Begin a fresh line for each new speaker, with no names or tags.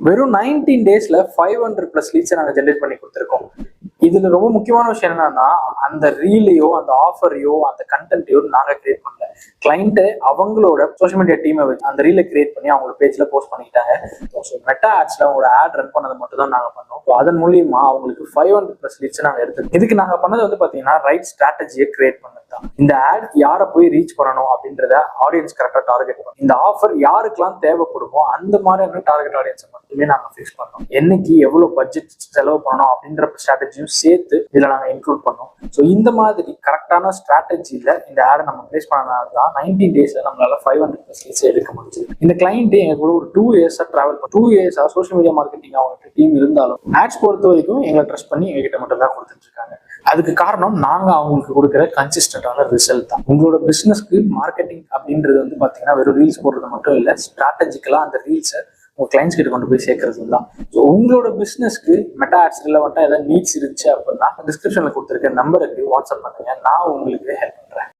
வெறும் 19 டேஸ்ல 500+ லீட்ஸை நாங்கள் ஜென்ரேட் பண்ணி கொடுத்துருக்கோம். இதுல ரொம்ப முக்கியமான விஷயம் என்னன்னா, அந்த ரீலையோ அந்த ஆஃபரையோ அந்த கண்டென்ட்டையோ நாங்க கிரியேட் பண்ணல. கிளைண்ட் அவங்களோட சோஷியல் மீடியா டீமை வச்சு அந்த ரீலை கிரியேட் பண்ணி அவங்க பேஜ்ல போஸ்ட் பண்ணிக்கிட்டாங்க. மெட்டா ஆட்ஸ்ல அவங்களோட ஆட் ரன் பண்ணதை மட்டும் தான் நாங்க பண்ணோம். அதன் மூலியமா அவங்களுக்கு 500+ லீட்ஸ் நாங்க எடுத்துக்கோம். இதுக்கு நாங்க பண்ணது வந்து பாத்தீங்கன்னா ரைட் ஸ்ட்ராட்டஜியை கிரியேட் பண்ணது தான். இந்த ஆட் யாரை போய் ரீச் பண்ணணும் அப்படின்றத ஆடியன்ஸ் கரெக்டா டார்கெட் பண்ணணும். இந்த ஆஃபர் யாருக்கெல்லாம் தேவைப்படுமோ அந்த மாதிரியான டார்கெட் ஆடியன்ஸை மட்டுமே நாங்க ஃபிக்ஸ் பண்ணோம். என்னைக்கு எவ்வளவு பட்ஜெட் செலவு பண்ணணும் அப்படின்ற ஸ்ட்ராட்டஜியும் சேர்த்து இதுல நாங்க இன்க்ளூட் பண்ணோம். ஸோ இந்த மாதிரி கரெக்டான ஸ்ட்ராட்டஜியில இந்த ஆடை நம்ம பிளேஸ் பண்ணனால தான் 19 டேஸ்ல நம்மளால 500+ லீட்ஸ் எடுக்க முடிஞ்சது. இந்த கிளைண்ட் எங்க கூட ஒரு 2 இயர்ஸா டிராவல் பண்ணி 2 இயர்ஸா சோஷியல் மீடியா மார்க்கெட்டிங் அவங்களுக்கு டீம் இருந்தாலும் ஆட்ஸ் பொறுத்த வரைக்கும் எங்களை ட்ரஸ்ட் பண்ணி எங்ககிட்ட மட்டும் தான் கொடுத்துட்டு இருக்காங்க. அதுக்கு காரணம் நாங்க அவங்களுக்கு கொடுக்குற கன்சிஸ்டன்டான ரிசல்ட் தான். உங்களோட பிசினஸ்க்கு மார்க்கெட்டிங் அப்படின்றது வந்து பாத்தீங்கன்னா வெறும் ரீல்ஸ் போடுறது மட்டும் இல்லை, ஸ்ட்ராட்டஜிக்கலா அந்த ரீல்ஸை உங்க கிளைண்ட்ஸ் கிட்ட கொண்டு போய் சேர்க்கறது தான். ஸோ உங்களோட பிசினஸ்க்கு மெட்டா ஆட்ஸ் ரிலவெண்டா ஏதாவது நீட்ஸ் இருந்துச்சு அப்படின்னா டிஸ்கிரிப்ஷன்ல கொடுத்துருக்க நம்பருக்கு வாட்ஸ்அப் பண்ணுங்க, நான் உங்களுக்கு ஹெல்ப்